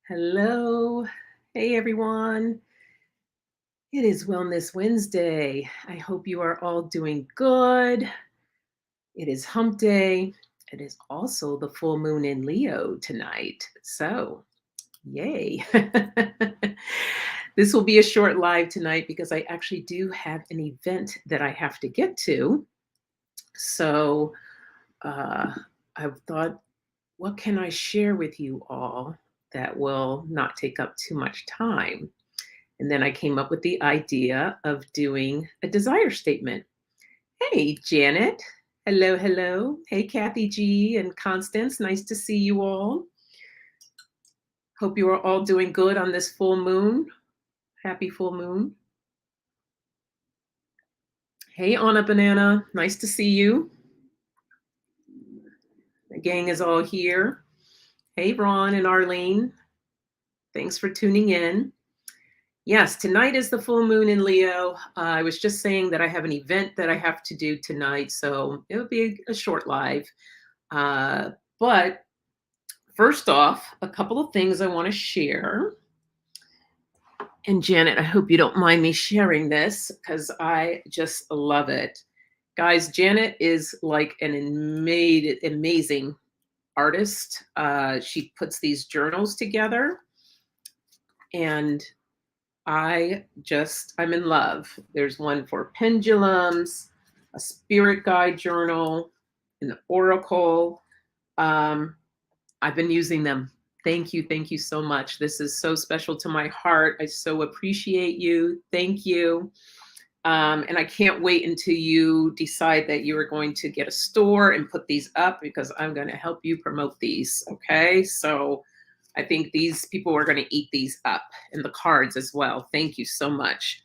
Hello. Hey, everyone. It is Wellness Wednesday. I hope you are all doing good. It is hump day. It is also the full moon in Leo tonight. So, yay. This will be a short live tonight because I actually do have an event that I have to get to. So, uh, I thought, what can I share with you all that will not take up too much time? And then I came up with the idea of doing a desire statement. Hey, Janet. Hello, hello. Hey, Kathy G and Constance. Nice to see you all. Hope you are all doing good on this full moon. Happy full moon. Hey, Anna Banana. Nice to see you. The gang is all here. Hey, Ron and Arlene. Thanks for tuning in. Yes, tonight is the full moon in Leo. I was just saying that I have an event that I have to do tonight, so it would be a short live. But first off, a couple of things I want to share. And Janet, I hope you don't mind me sharing this because I just love it. Guys, Janet is like an amazing artist. She puts these journals together and I'm in love. There's one for pendulums, a spirit guide journal, an oracle. I've been using them. Thank you so much. This is so special to my heart. I so appreciate you. Thank you. And I can't wait until you decide that you are going to get a store and put these up because I'm going to help you promote these. Okay. So I think these people are going to eat these up and the cards as well. Thank you so much.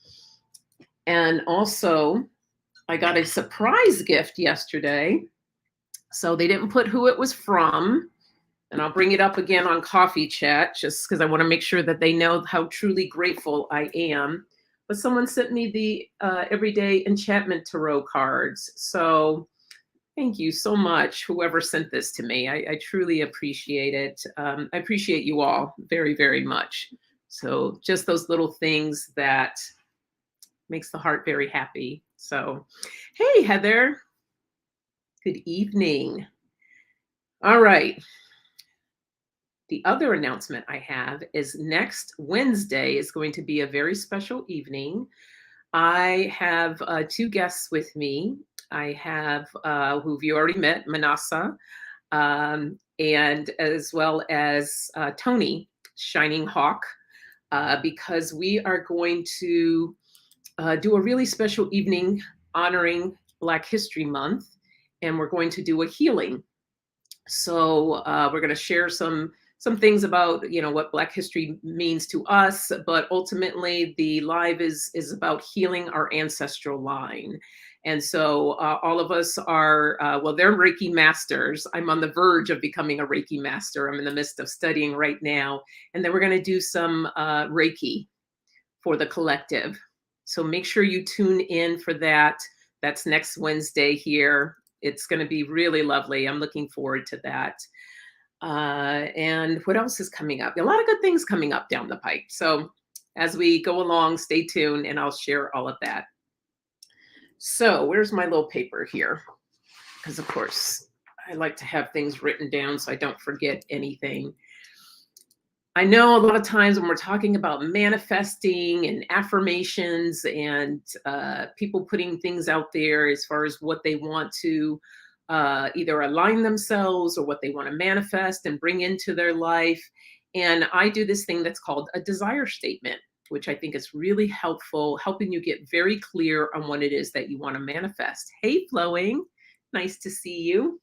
And also, I got a surprise gift yesterday. So they didn't put who it was from. And I'll bring it up again on Coffee Chat just because I want to make sure that they know how truly grateful I am. But someone sent me the Everyday Enchantment Tarot cards. So thank you so much, whoever sent this to me. I truly appreciate it. I appreciate you all very, very much. So just those little things that makes the heart very happy. So, hey, Heather. Good evening. All right. The other announcement I have is next Wednesday is going to be a very special evening. I have two guests with me. I have who you already met, Manasa, and as well as Tony, Shining Hawk, because we are going to do a really special evening honoring Black History Month, and we're going to do a healing. So we're going to share some things about what Black history means to us, but ultimately the live is about healing our ancestral line. And so all of us are well, they're Reiki masters. I'm on the verge of becoming a Reiki master. I'm in the midst of studying right now, and then we're going to do some Reiki for the collective. So make sure you tune in for that. That's next Wednesday here. It's going to be really lovely. I'm looking forward to that. And what else is coming up? A lot of good things coming up down the pipe. So as we go along, stay tuned and I'll share all of that. So where's my little paper here? Because of course, I like to have things written down so I don't forget anything. I know a lot of times when we're talking about manifesting and affirmations and people putting things out there as far as what they want to either align themselves or what they want to manifest and bring into their life. And I do this thing that's called a desire statement, which I think is really helpful, helping you get very clear on what it is that you want to manifest. Hey, Flowing, nice to see you.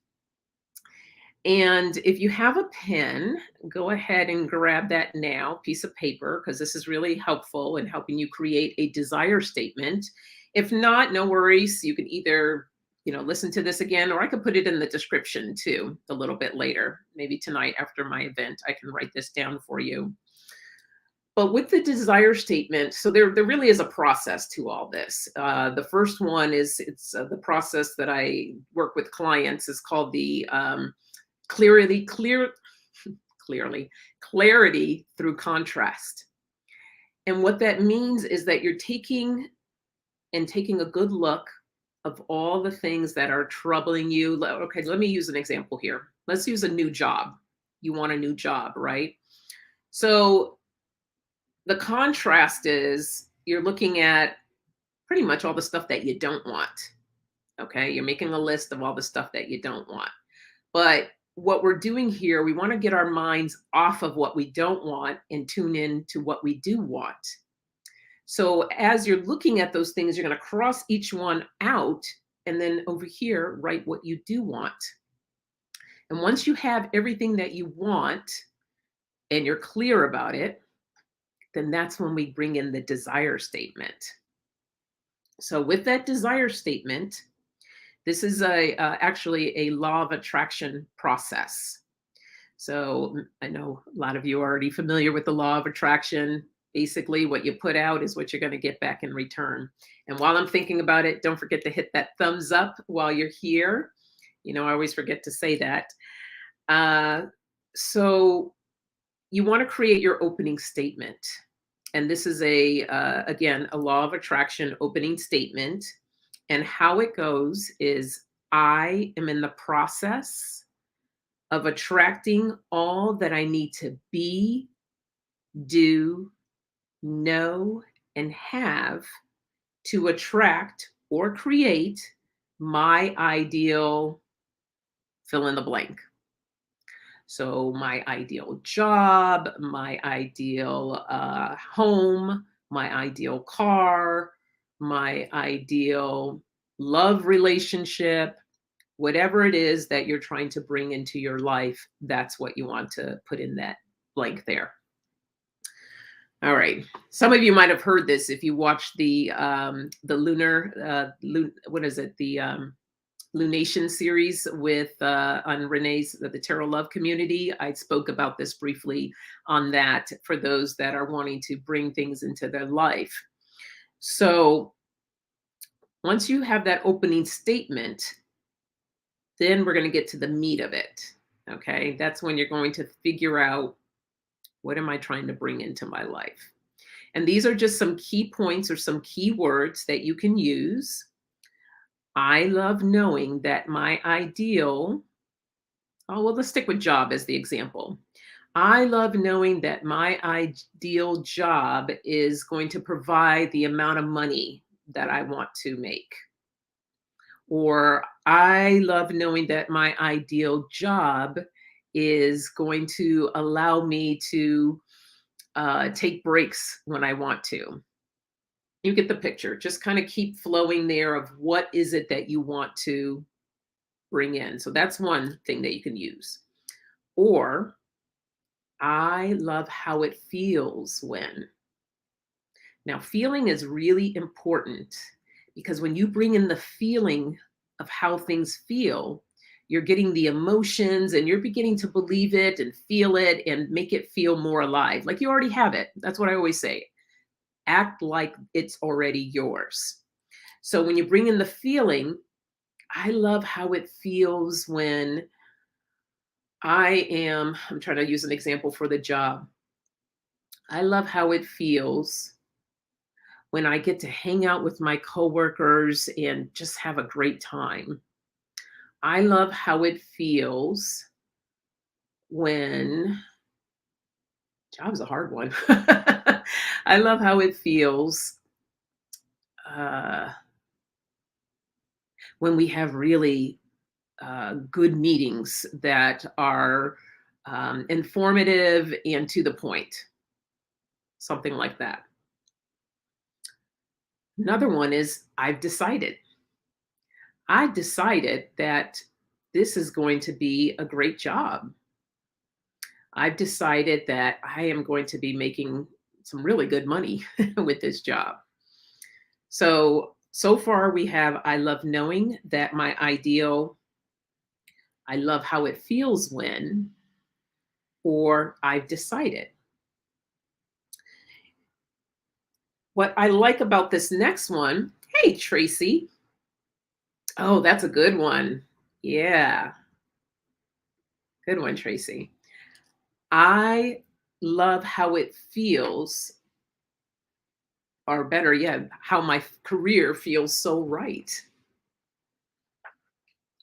And if you have a pen, go ahead and grab that now, piece of paper, because this is really helpful in helping you create a desire statement. If not, no worries. You can either, listen to this again, or I could put it in the description too, a little bit later, maybe tonight after my event, I can write this down for you. But with the desire statement, so there really is a process to all this. The first one is the process that I work with clients is called the clarity clearly, clarity through contrast. And what that means is that you're taking a good look of all the things that are troubling you. Okay, let me use an example here. Let's use a new job. You want a new job, right? So the contrast is you're looking at pretty much all the stuff that you don't want. Okay, you're making a list of all the stuff that you don't want. But what we're doing here, we want to get our minds off of what we don't want and tune in to what we do want. So as you're looking at those things, you're going to cross each one out and then over here, write what you do want. And once you have everything that you want and you're clear about it, then that's when we bring in the desire statement. So with that desire statement, this is actually a law of attraction process. So I know a lot of you are already familiar with the law of attraction. Basically, what you put out is what you're going to get back in return. And while I'm thinking about it, don't forget to hit that thumbs up while you're here. You know, I always forget to say that. So you want to create your opening statement. And this is again, a law of attraction opening statement. And how it goes is, I am in the process of attracting all that I need to be, do, know, and have to attract or create my ideal fill in the blank. So my ideal job, my ideal home, my ideal car, my ideal love relationship, whatever it is that you're trying to bring into your life, that's what you want to put in that blank there. All right. Some of you might have heard this if you watched the what is it? The Lunation series with on Renee's the Tarot Love Community. I spoke about this briefly on that for those that are wanting to bring things into their life. So once you have that opening statement, then we're going to get to the meat of it. Okay, that's when you're going to figure out, what am I trying to bring into my life? And these are just some key points or some key words that you can use. I love knowing that my ideal, oh, well, let's stick with job as the example. I love knowing that my ideal job is going to provide the amount of money that I want to make. Or I love knowing that my ideal job is going to allow me to take breaks when I want to. You get the picture. Just kind of keep flowing there of what is it that you want to bring in. So that's one thing that you can use. Or I love how it feels when. Now, feeling is really important because when you bring in the feeling of how things feel, you're getting the emotions and you're beginning to believe it and feel it and make it feel more alive. Like you already have it. That's what I always say. Act like it's already yours. So when you bring in the feeling, I love how it feels when I'm trying to use an example for the job. I love how it feels when I get to hang out with my coworkers and just have a great time. I love how it feels when, job's a hard one. I love how it feels when we have really good meetings that are informative and to the point, something like that. Another one is I've decided that this is going to be a great job. I've decided that I am going to be making some really good money with this job. So far we have, I love knowing that my ideal, I love how it feels when, or I've decided. What I like about this next one, hey, Tracy. Oh, that's a good one. Yeah. Good one, Tracy. I love how it feels, or better yet, how my career feels so right.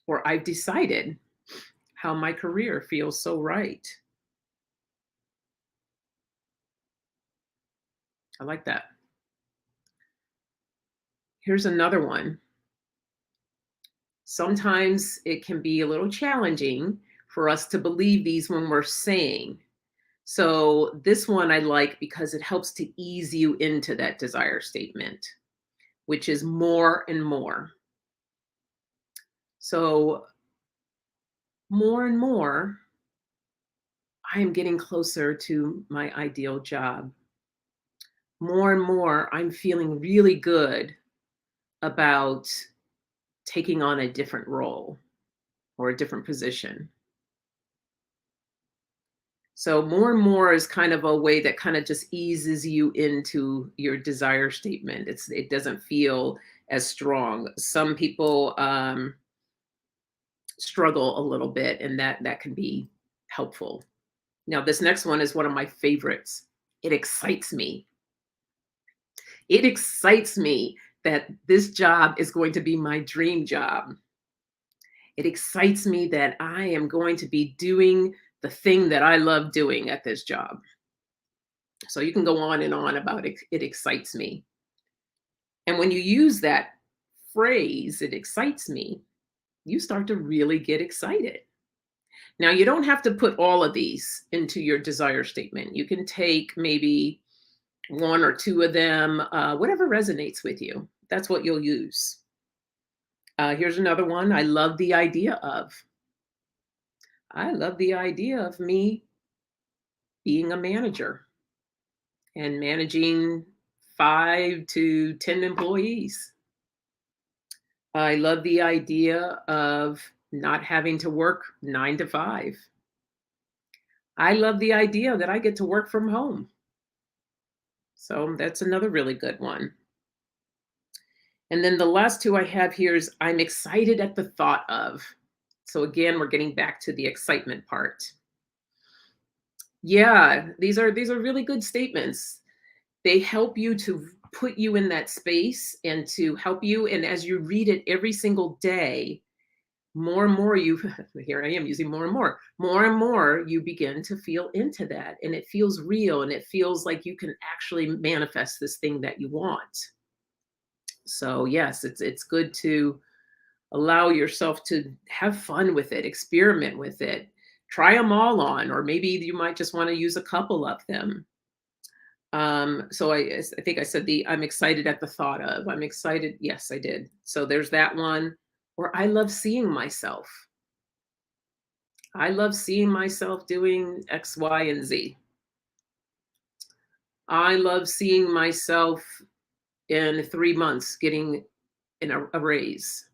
Or I've decided how my career feels so right. I like that. Here's another one. Sometimes it can be a little challenging for us to believe these when we're saying. So this one I like because it helps to ease you into that desire statement, which is more and more. So more and more, I am getting closer to my ideal job. More and more, I'm feeling really good about taking on a different role or a different position. So more and more is kind of a way that kind of just eases you into your desire statement. It doesn't feel as strong. Some people struggle a little bit, and that can be helpful. Now, this next one is one of my favorites. It excites me. It excites me that this job is going to be my dream job. It excites me that I am going to be doing the thing that I love doing at this job. So you can go on and on about it. It excites me. And when you use that phrase, it excites me, you start to really get excited. Now, you don't have to put all of these into your desire statement. You can take maybe one or two of them, whatever resonates with you. That's what you'll use. Here's another one. I love the idea of me being a manager and managing 5 to 10 employees. I love the idea of not having to work 9 to 5. I love the idea that I get to work from home. So that's another really good one. And then the last two I have here is I'm excited at the thought of. So again, we're getting back to the excitement part. Yeah, these are really good statements. They help you to put you in that space and to help you. And as you read it every single day, more and more you here I am using more and more you begin to feel into that, and it feels real, and it feels like you can actually manifest this thing that you want. So yes, it's good to allow yourself to have fun with it, experiment with it, try them all on, or maybe you might just want to use a couple of them. So I think I said the I'm excited at the thought of. I'm excited. Yes, I did. So there's that one. Or I love seeing myself. I love seeing myself doing X, Y, and Z. I love seeing myself in 3 months getting a raise.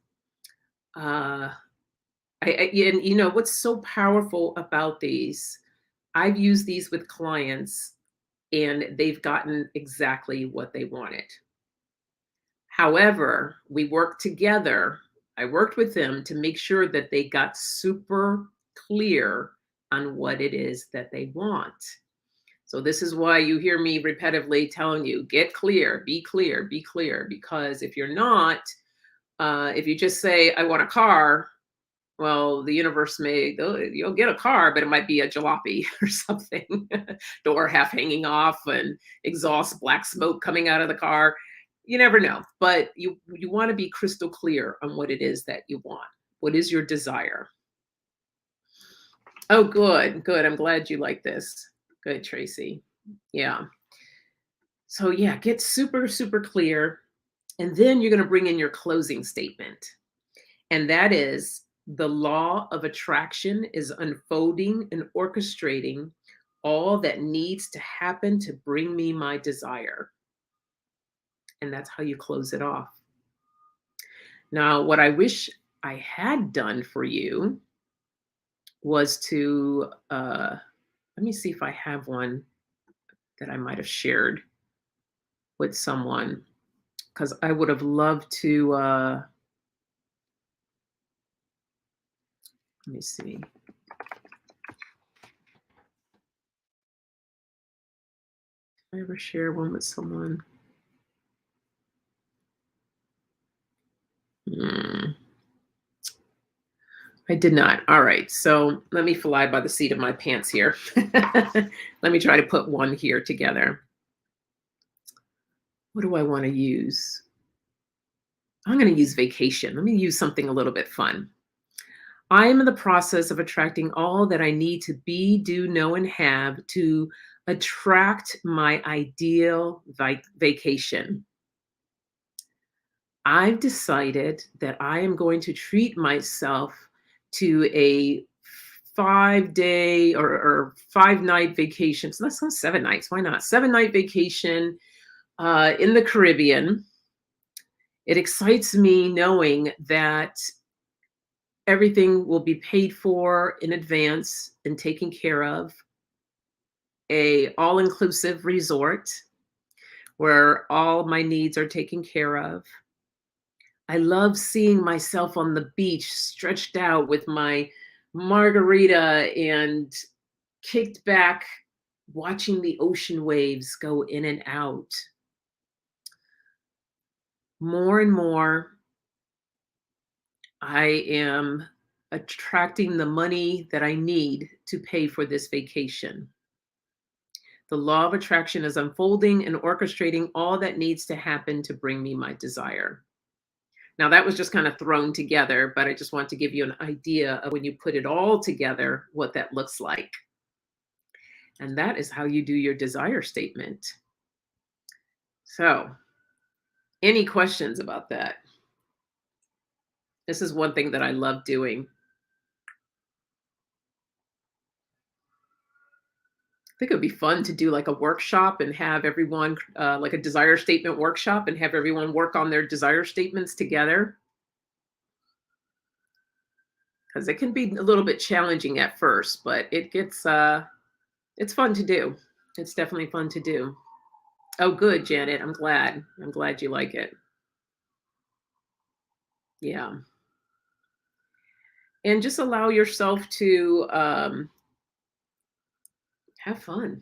Uh, and you know what's so powerful about these? I've used these with clients, and they've gotten exactly what they wanted. However, we worked together. I worked with them to make sure that they got super clear on what it is that they want. So this is why you hear me repetitively telling you, get clear, be clear, be clear. Because if you're not, if you just say, I want a car, well, the universe you'll get a car, but it might be a jalopy or something, door half hanging off and exhaust black smoke coming out of the car. You never know, but you want to be crystal clear on what it is that you want. What is your desire? Oh, good, good. I'm glad you like this. Good, Tracy. Yeah. So yeah, get super, super clear. And then you're going to bring in your closing statement. And that is the law of attraction is unfolding and orchestrating all that needs to happen to bring me my desire. And that's how you close it off. Now, what I wish I had done for you was to, let me see if I have one that I might have shared with someone, because I would have loved to, let me see. I ever share one with someone? Hmm. I did not. All right. So let me fly by the seat of my pants here. Let me try to put one here together. What do I want to use? I'm going to use vacation. Let me use something a little bit fun. I am in the process of attracting all that I need to be, do, know, and have to attract my ideal vacation. I've decided that I am going to treat myself to a 5 day or 5 night vacation. So that's not 7 nights. Why not? 7 night vacation in the Caribbean. It excites me knowing that everything will be paid for in advance and taken care of. A all-inclusive resort where all my needs are taken care of. I love seeing myself on the beach stretched out with my margarita and kicked back, watching the ocean waves go in and out. More and more, I am attracting the money that I need to pay for this vacation. The law of attraction is unfolding and orchestrating all that needs to happen to bring me my desire. Now, that was just kind of thrown together, but I just want to give you an idea of when you put it all together, what that looks like. And that is how you do your desire statement. So, any questions about that? This is one thing that I love doing. I think it would be fun to do like a workshop and have everyone, like a desire statement workshop, and have everyone work on their desire statements together. Because it can be a little bit challenging at first, but it's fun to do. It's definitely fun to do. Oh, good, Janet. I'm glad. I'm glad you like it. Yeah. And just allow yourself to have fun.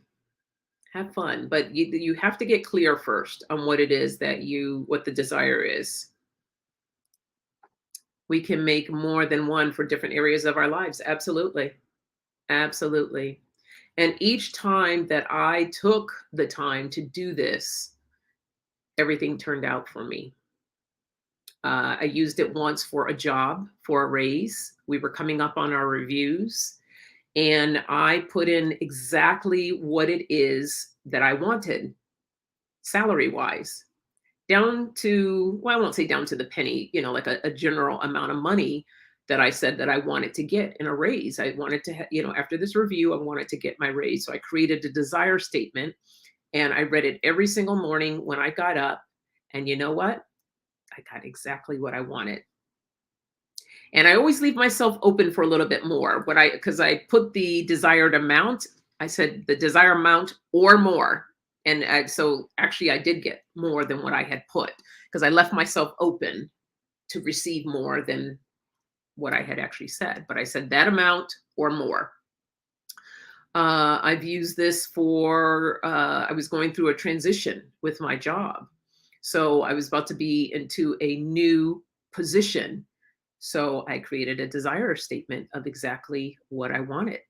Have fun. But you have to get clear first on what it is that what the desire is. We can make more than one for different areas of our lives. Absolutely. Absolutely. And each time that I took the time to do this, everything turned out for me. I used it once for a job, for a raise. We were coming up on our reviews, and I put in exactly what it is that I wanted, salary wise, down to, well, I won't say down to the penny, like a general amount of money that I said that I wanted to get in a raise. I wanted to, after this review, I wanted to get my raise. So I created a desire statement and I read it every single morning when I got up. And you know what? I got exactly what I wanted. And I always leave myself open for a little bit more. Because I put the desired amount, I said the desired amount or more. And so actually I did get more than what I had put because I left myself open to receive more than what I had actually said. But I said that amount or more. I've used this for, I was going through a transition with my job. So I was about to be into a new position. So I created a desire statement of exactly what I wanted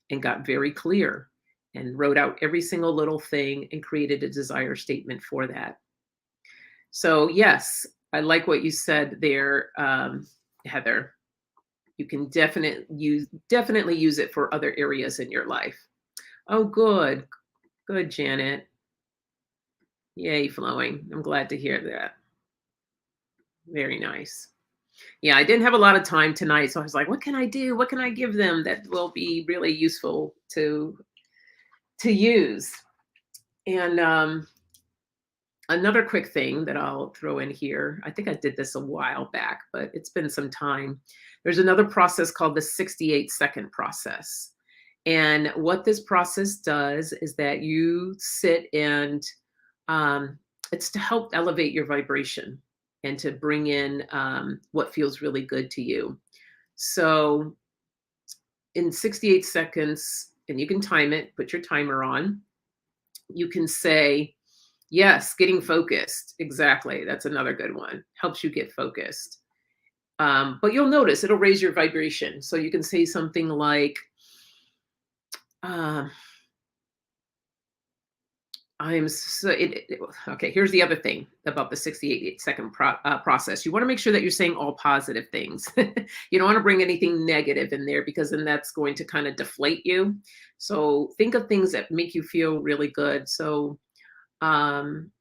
and got very clear and wrote out every single little thing and created a desire statement for that. So, yes, I like what you said there, Heather. You can definitely use it for other areas in your life. Oh, good. Good, Janet. Yay, flowing. I'm glad to hear that. Very nice. Yeah, I didn't have a lot of time tonight, so I was like, what can I do? What can I give them that will be really useful to use? And another quick thing that I'll throw in here, I think I did this a while back, but it's been some time. There's another process called the 68-second process. And what this process does is that you sit and it's to help elevate your vibration and to bring in what feels really good to you. So in 68 seconds, and you can time it, put your timer on. You can say, yes, getting focused. Exactly. That's another good one. Helps you get focused. But you'll notice it'll raise your vibration. So you can say something like, uh, I'm so okay. Here's the other thing about the 68-second process. You want to make sure that you're saying all positive things. You don't want to bring anything negative in there because then that's going to kind of deflate you. So think of things that make you feel really good. So um,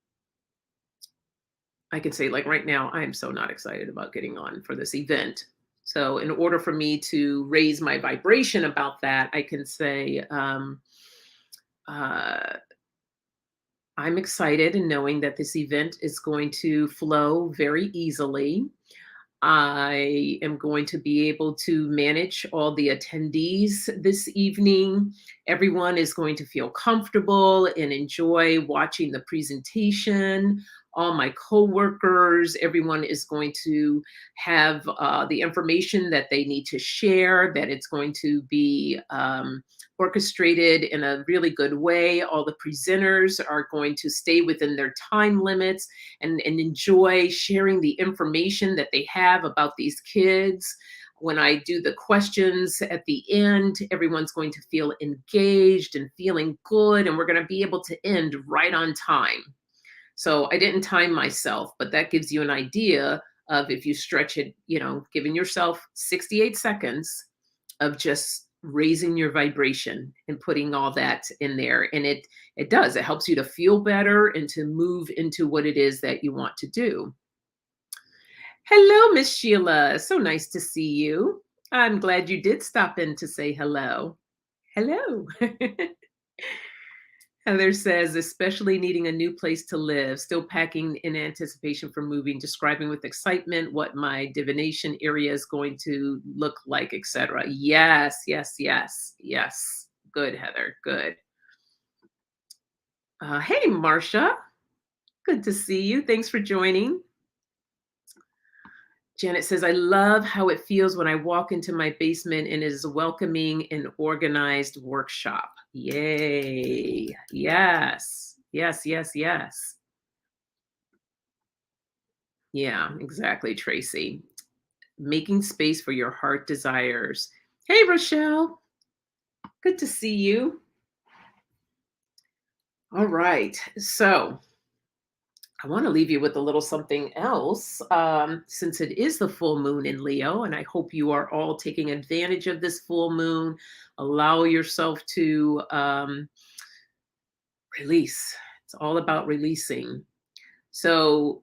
I can say, like right now, I am so not excited about getting on for this event. So in order for me to raise my vibration about that, I can say, uh, I'm excited in knowing that this event is going to flow very easily. I am going to be able to manage all the attendees this evening. Everyone is going to feel comfortable and enjoy watching the presentation. All my coworkers, everyone is going to have the information that they need to share, that it's going to be orchestrated in a really good way. All the presenters are going to stay within their time limits and enjoy sharing the information that they have about these kids. When I do the questions at the end, everyone's going to feel engaged and feeling good, and we're going to be able to end right on time. So I didn't time myself, but that gives you an idea of if you stretch it, giving yourself 68 seconds of just raising your vibration and putting all that in there. And it helps you to feel better and to move into what it is that you want to do. Hello, Miss Sheila. So nice to see you. I'm glad you did stop in to say hello. Hello. Heather says, especially needing a new place to live, still packing in anticipation for moving, describing with excitement what my divination area is going to look like, etc. Yes, yes, yes, yes. Good, Heather. Good. Hey, Marcia. Good to see you. Thanks for joining. Janet says, I love how it feels when I walk into my basement and it is a welcoming and organized workshop. Yay. Yes. Yes, yes, yes. Yeah, exactly, Tracy. Making space for your heart desires. Hey, Rochelle. Good to see you. All right. So I want to leave you with a little something else, since it is the full moon in Leo, and I hope you are all taking advantage of this full moon. Allow yourself to release. It's all about releasing. So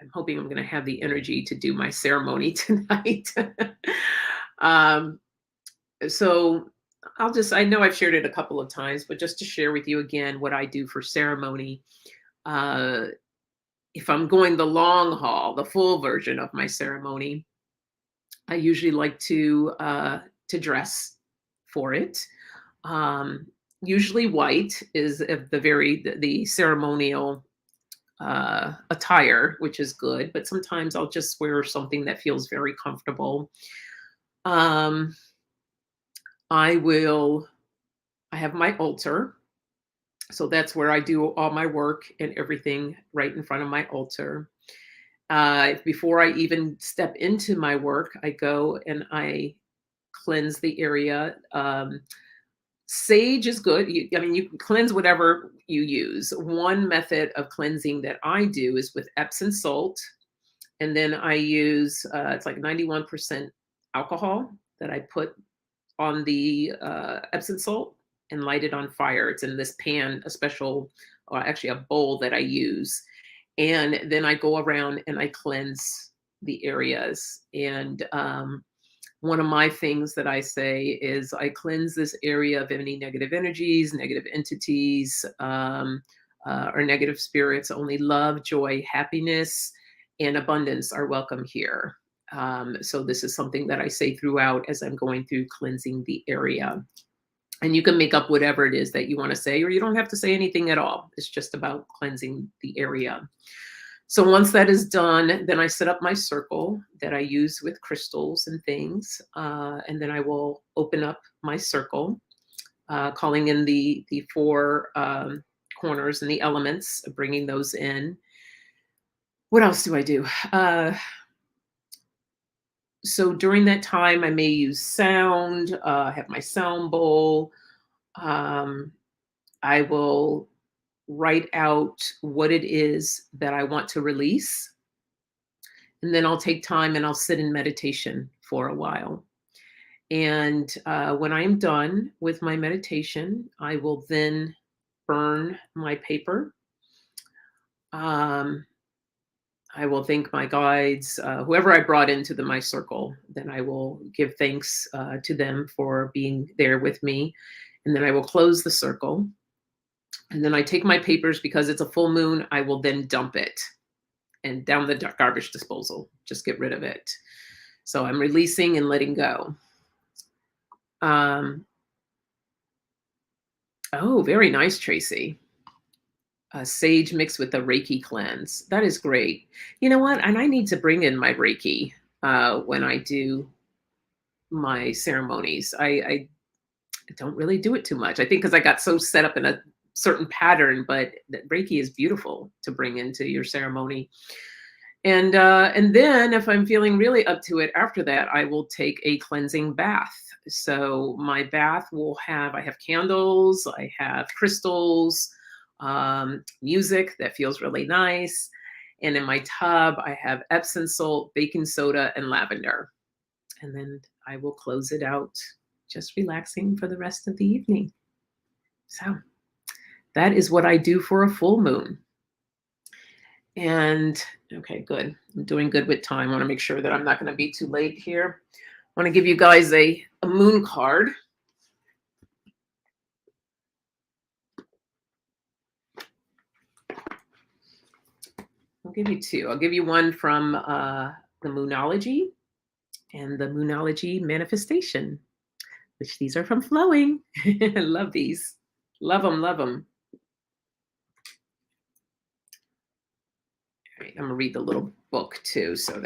I'm hoping I'm going to have the energy to do my ceremony tonight. um, so I know I've shared it a couple of times, but just to share with you again what I do for ceremony. Uh, if I'm going the long haul, the full version of my ceremony, I usually like to dress for it. Um, Usually white is the ceremonial attire, which is good, but sometimes I'll just wear something that feels very comfortable. Um, I have my altar. So that's where I do all my work and everything right in front of my altar. Before I even step into my work, I go and I cleanse the area. Sage is good. You can cleanse whatever you use. One method of cleansing that I do is with Epsom salt. And then I use, it's like 91% alcohol that I put on the Epsom salt and light it on fire. It's in this pan, or actually a bowl that I use. And then I go around and I cleanse the areas. And one of my things that I say is I cleanse this area of any negative energies, negative entities, or negative spirits. Only love, joy, happiness, and abundance are welcome here. So this is something that I say throughout as I'm going through cleansing the area. And you can make up whatever it is that you want to say, or you don't have to say anything at all. It's just about cleansing the area. So once that is done, then I set up my circle that I use with crystals and things. And then I will open up my circle. calling in the four corners and the elements, bringing those in. What else do I do? So during that time, I may use sound, have my sound bowl. Um, I will write out what it is that I want to release. And then I'll take time and I'll sit in meditation for a while. And when I am done with my meditation, I will then burn my paper. Um, I will thank my guides, whoever I brought into my circle. Then I will give thanks to them for being there with me. And then I will close the circle. And then I take my papers, because it's a full moon, I will then dump it and down the garbage disposal, just get rid of it. So I'm releasing and letting go. Oh, very nice, Tracy. Sage mixed with a Reiki cleanse. That is great. You know what? And I need to bring in my Reiki when I do my ceremonies. I don't really do it too much. I think because I got so set up in a certain pattern, but Reiki is beautiful to bring into your ceremony. And then if I'm feeling really up to it, after that, I will take a cleansing bath. So my bath will have, I have candles, I have crystals, music that feels really nice. And in my tub, I have Epsom salt, baking soda, and lavender. And then I will close it out, just relaxing for the rest of the evening. So that is what I do for a full moon. And okay, good. I'm doing good with time. I want to make sure that I'm not going to be too late here. I want to give you guys a moon card. I'll give you two. I'll give you one from the Moonology and the Moonology Manifestation, which these are from Flowing. I love these. Love them, love them. All right, I'm going to read the little book too, so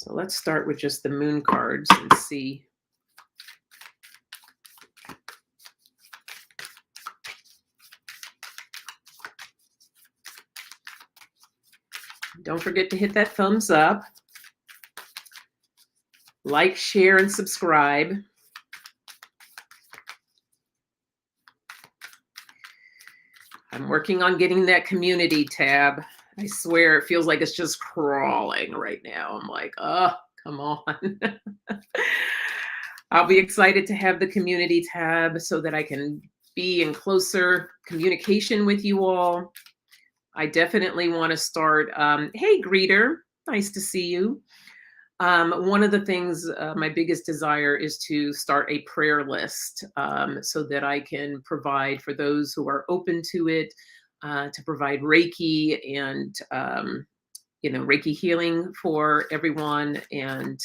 let's start with just the moon cards and see. Don't forget to hit that thumbs up, like, share, and subscribe. I'm working on getting that community tab. I swear it feels like it's just crawling right now. I'm like, oh, come on. I'll be excited to have the community tab so that I can be in closer communication with you all. I definitely want to start. Hey, greeter, nice to see you. One of the things, my biggest desire is to start a prayer list so that I can provide for those who are open to it, to provide Reiki and, Reiki healing for everyone. And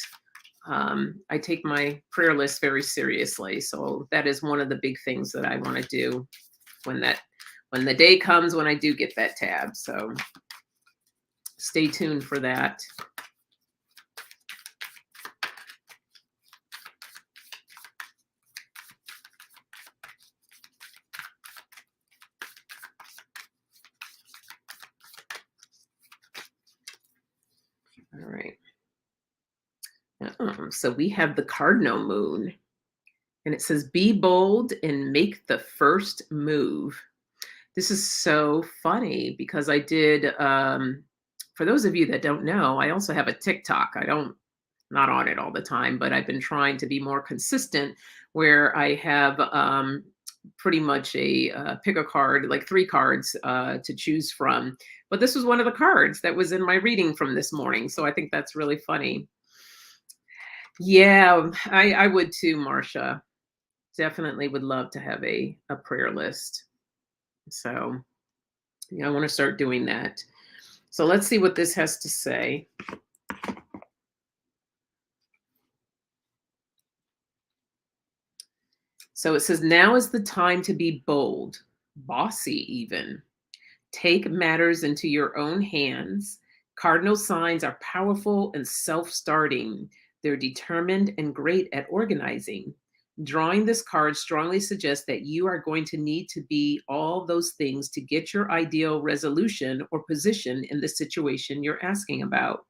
I take my prayer list very seriously. So that is one of the big things that I want to do when the day comes when I do get that tab. So stay tuned for that. All right. So we have the Cardinal Moon, and it says, be bold and make the first move. This is so funny because I did, for those of you that don't know, I also have a TikTok. Not on it all the time, but I've been trying to be more consistent, where I have pretty much pick a card, like 3 cards to choose from. But this was one of the cards that was in my reading from this morning. So I think that's really funny. Yeah, I would too, Marcia. Definitely would love to have a prayer list. So I want to start doing that. So let's see what this has to say. So it says, now is the time to be bold, bossy even. Take matters into your own hands. Cardinal signs are powerful and self-starting. They're determined and great at organizing. Drawing this card strongly suggests that you are going to need to be all those things to get your ideal resolution or position in the situation you're asking about.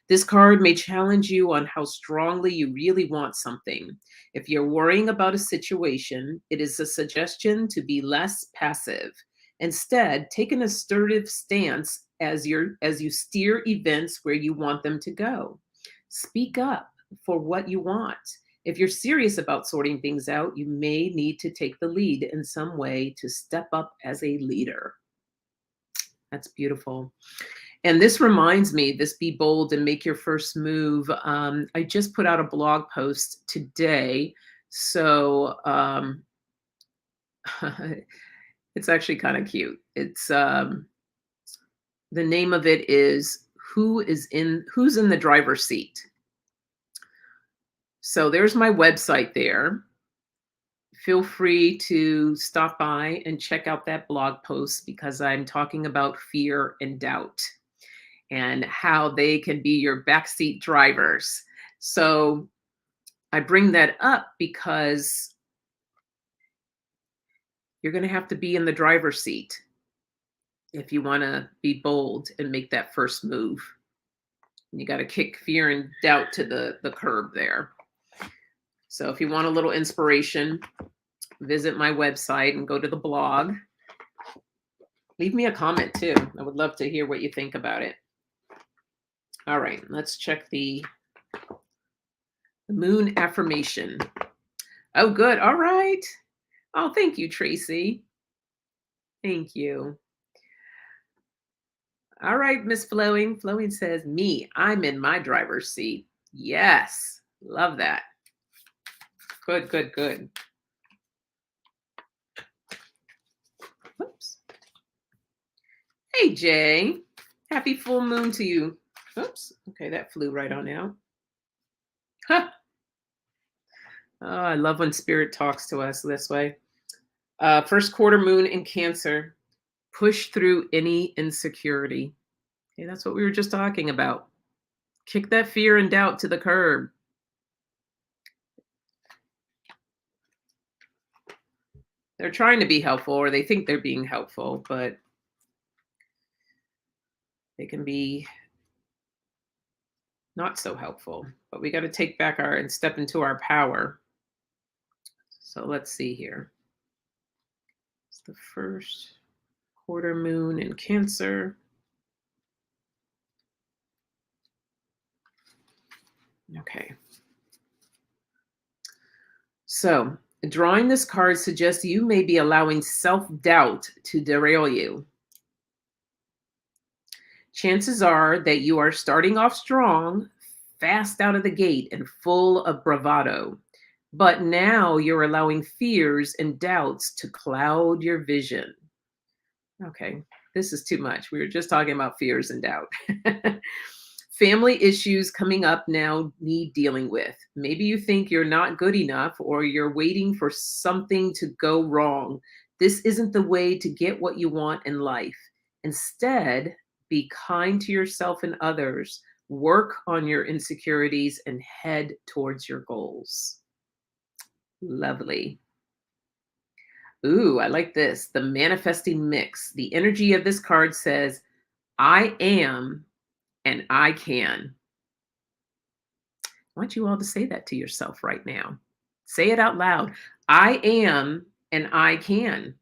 This card may challenge you on how strongly you really want something. If you're worrying about a situation, it is a suggestion to be less passive. Instead, take an assertive stance as you steer events where you want them to go. Speak up for what you want. If you're serious about sorting things out, you may need to take the lead in some way to step up as a leader. That's beautiful. And this reminds me, this be bold and make your first move. I just put out a blog post today. So it's actually kind of cute. It's the name of it is Who's in the Driver's Seat. So there's my website there. Feel free to stop by and check out that blog post because I'm talking about fear and doubt and how they can be your backseat drivers. So I bring that up because you're going to have to be in the driver's seat if you want to be bold and make that first move. You got to kick fear and doubt to the curb there. So if you want a little inspiration, visit my website and go to the blog. Leave me a comment too. I would love to hear what you think about it. All right, let's check the moon affirmation. Oh, good. All right. Oh, thank you, Tracy. Thank you. All right, Miss Flowing. Flowing says, me, I'm in my driver's seat. Yes. Love that. Good, good, good. Whoops. Hey, Jay. Happy full moon to you. Oops. Okay, that flew right on out. Huh. Oh, I love when spirit talks to us this way. First quarter moon in Cancer. Push through any insecurity. Okay, that's what we were just talking about. Kick that fear and doubt to the curb. They're trying to be helpful, or they think they're being helpful, but they can be not so helpful. But we got to take back and step into our power. So let's see here. It's the first quarter moon in Cancer. Okay. So drawing this card suggests you may be allowing self-doubt to derail you. Chances are that you are starting off strong, fast out of the gate, and full of bravado. But now you're allowing fears and doubts to cloud your vision. Okay, this is too much. We were just talking about fears and doubt. Family issues coming up now need dealing with. Maybe you think you're not good enough or you're waiting for something to go wrong. This isn't the way to get what you want in life. Instead, be kind to yourself and others. Work on your insecurities and head towards your goals. Lovely. Ooh, I like this. The manifesting mix. The energy of this card says, I am and I can. I want you all to say that to yourself right now. Say it out loud. I am and I can.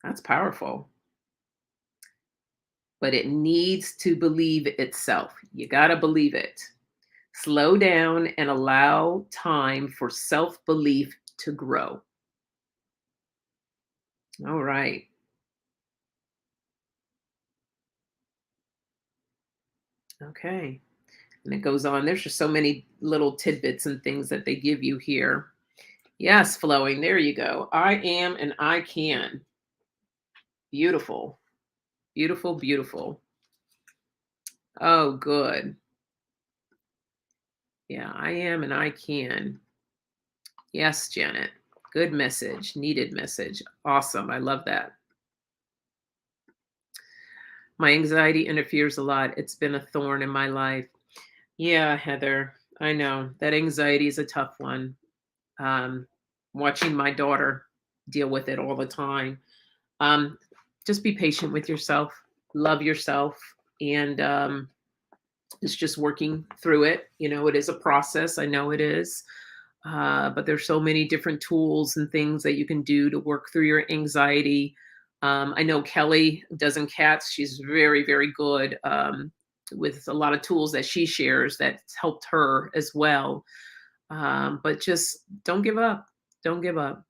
That's powerful. But it needs to believe itself. You got to believe it. Slow down and allow time for self-belief to grow. All right. Okay. And it goes on. There's just so many little tidbits and things that they give you here. Yes, Flowing. There you go. I am and I can. Beautiful. Beautiful, beautiful. Oh, good. Yeah, I am and I can. Yes, Janet. Good message. Needed message. Awesome. I love that. My anxiety interferes a lot. It's been a thorn in my life. Yeah, Heather, I know that anxiety is a tough one. Um, Watching my daughter deal with it all the time. Um, just be patient with yourself, love yourself, and it's just working through it. You know, it is a process. I know it is. But there's so many different tools and things that you can do to work through your anxiety. I know Kelly does in cats. She's very, very good with a lot of tools that she shares that's helped her as well. But just don't give up. Don't give up.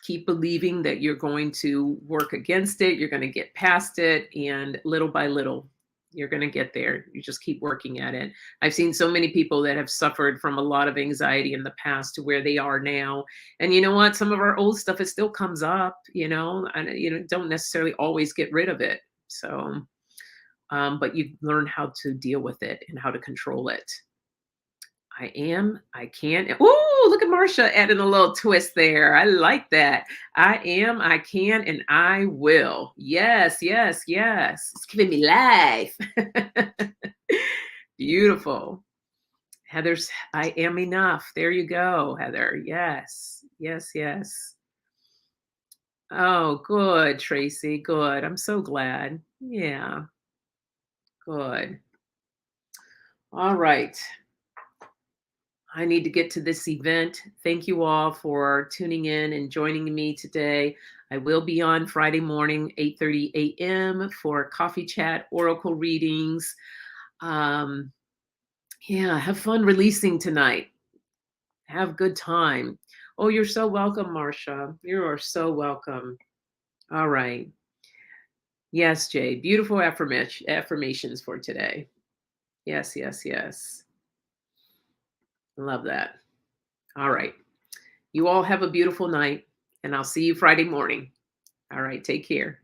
Keep believing that you're going to work against it, you're going to get past it, and little by little, you're going to get there. You just keep working at it. I've seen so many people that have suffered from a lot of anxiety in the past to where they are now. And you know what? Some of our old stuff, it still comes up, and don't necessarily always get rid of it. So, but you learn how to deal with it and how to control it. I am, I can. Ooh, look at Marsha adding a little twist there. I like that. I am, I can, and I will. Yes, yes, yes. It's giving me life. Beautiful. Heather's, I am enough. There you go, Heather. Yes, yes, yes. Oh, good, Tracy. Good. I'm so glad. Yeah, good. All right. I need to get to this event. Thank you all for tuning in and joining me today. I will be on Friday morning, 8:30 a.m. for coffee chat, oracle readings. Um, yeah, have fun releasing tonight. Have good time. Oh, you're so welcome, Marcia. You are so welcome. All right. Yes, Jay. Beautiful affirmations for today. Yes, yes, yes. Love that. All right. You all have a beautiful night, and I'll see you Friday morning. All right. Take care.